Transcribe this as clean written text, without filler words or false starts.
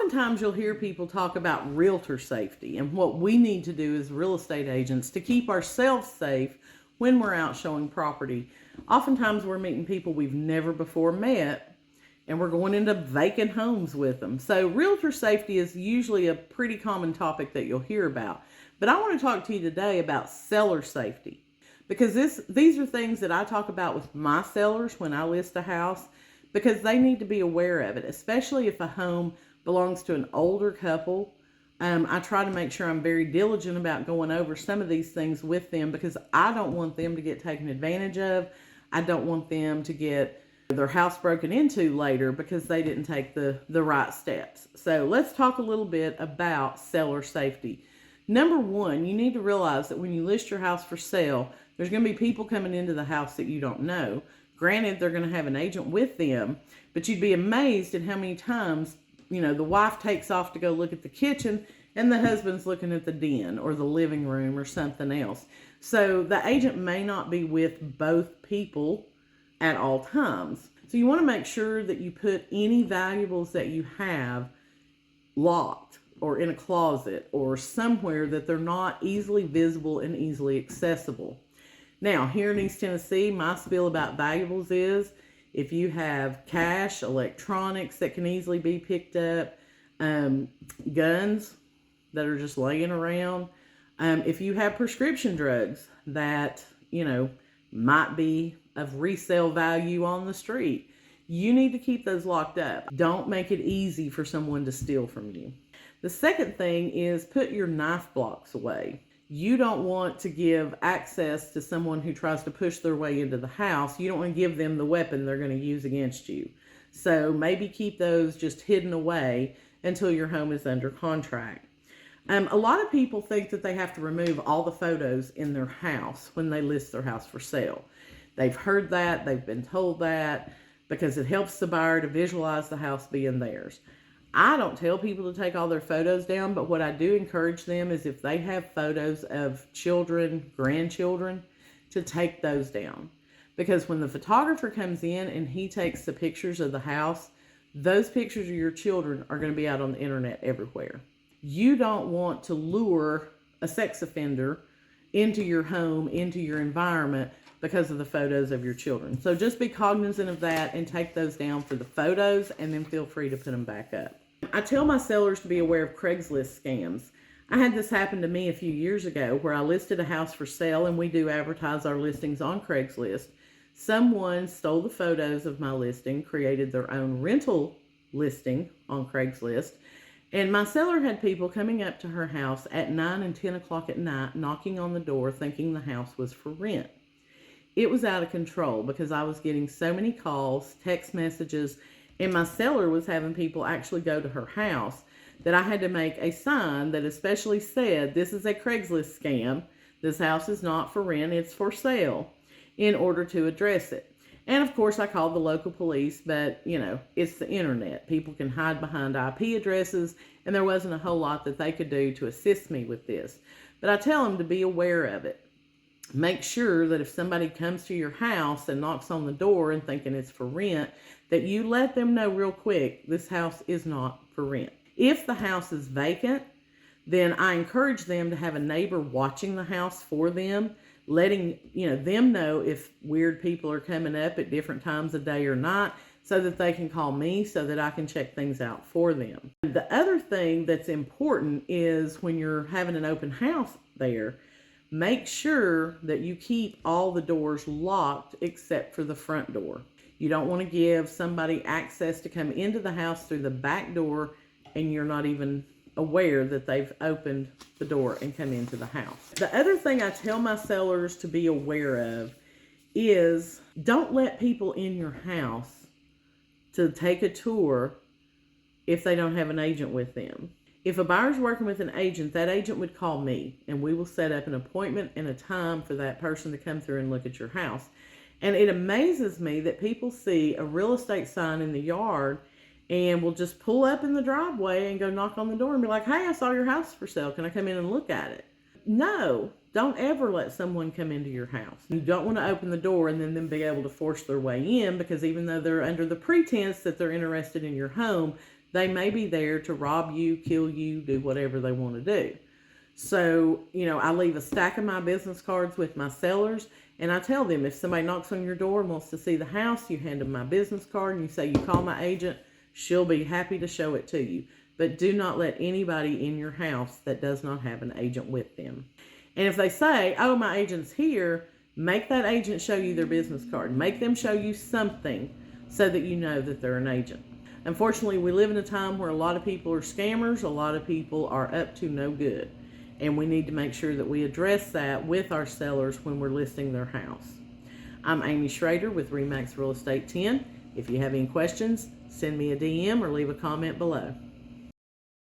Oftentimes you'll hear people talk about realtor safety and what we need to do as real estate agents to keep ourselves safe when we're out showing property. Oftentimes we're meeting people we've never before met and we're going into vacant homes with them. So realtor safety is usually a pretty common topic that you'll hear about. But I want to talk to you today about seller safety, because these are things that I talk about with my sellers when I list a house, because they need to be aware of it, especially if a home belongs to an older couple. I try to make sure I'm very diligent about going over some of these things with them, because I don't want them to get taken advantage of. I don't want them to get their house broken into later because they didn't take the right steps. So let's talk a little bit about seller safety. Number one, you need to realize that when you list your house for sale, there's going to be people coming into the house that you don't know. Granted, they're going to have an agent with them, but you'd be amazed at how many times, the wife takes off to go look at the kitchen and the husband's looking at the den or the living room or something else. So the agent may not be with both people at all times. So you want to make sure that you put any valuables that you have locked or in a closet or somewhere that they're not easily visible and easily accessible. Now, here in East Tennessee, my spiel about valuables is if you have cash, electronics that can easily be picked up, guns that are just laying around, if you have prescription drugs that, might be of resale value on the street, you need to keep those locked up. Don't make it easy for someone to steal from you. The second thing is put your knife blocks away. You don't want to give access to someone who tries to push their way into the house. You don't want to give them the weapon they're going to use against you. So maybe keep those just hidden away until your home is under contract. A lot of people think that they have to remove all the photos in their house when they list their house for sale. They've heard that, they've been told that, because it helps the buyer to visualize the house being theirs. I don't tell people to take all their photos down, but what I do encourage them is if they have photos of children, grandchildren, to take those down. Because when the photographer comes in and he takes the pictures of the house, those pictures of your children are going to be out on the internet everywhere. You don't want to lure a sex offender into your home, into your environment, because of the photos of your children. So just be cognizant of that and take those down for the photos, and then feel free to put them back up. I tell my sellers to be aware of Craigslist scams. I had this happen to me a few years ago where I listed a house for sale, and we do advertise our listings on Craigslist. Someone stole the photos of my listing, created their own rental listing on Craigslist, and my seller had people coming up to her house at 9 and 10 o'clock at night, knocking on the door thinking the house was for rent. It was out of control because I was getting so many calls, text messages, and my seller was having people actually go to her house that I had to make a sign that especially said, "This is a Craigslist scam. This house is not for rent, it's for sale," in order to address it. And of course I called the local police, but it's the internet. People can hide behind IP addresses, and there wasn't a whole lot that they could do to assist me with this. But I tell them to be aware of it. Make sure that if somebody comes to your house and knocks on the door and thinking it's for rent, that you let them know real quick, this house is not for rent. If the house is vacant, then I encourage them to have a neighbor watching the house for them, letting them know if weird people are coming up at different times of day or night, so that they can call me so that I can check things out for them. The other thing that's important is when you're having an open house there, make sure that you keep all the doors locked except for the front door. You don't want to give somebody access to come into the house through the back door and you're not even aware that they've opened the door and come into the house. The other thing I tell my sellers to be aware of is don't let people in your house to take a tour if they don't have an agent with them. If a buyer's working with an agent, that agent would call me and we will set up an appointment and a time for that person to come through and look at your house. And it amazes me that people see a real estate sign in the yard and will just pull up in the driveway and go knock on the door and be like, "Hey, I saw your house for sale. Can I come in and look at it?" No, don't ever let someone come into your house. You don't want to open the door and then them be able to force their way in, because even though they're under the pretense that they're interested in your home, They may be there to rob you, kill you, do whatever they want to do. So, I leave a stack of my business cards with my sellers, and I tell them, if somebody knocks on your door and wants to see the house, you hand them my business card and you say you call my agent. She'll be happy to show it to you. But do not let anybody in your house that does not have an agent with them. And if they say, oh, my agent's here, make that agent show you their business card. Make them show you something so that you know that they're an agent. Unfortunately, we live in a time where a lot of people are scammers. A lot of people are up to no good. And we need to make sure that we address that with our sellers when we're listing their house. I'm Amy Schrader with RE/MAX Real Estate 10. If you have any questions, send me a DM or leave a comment below.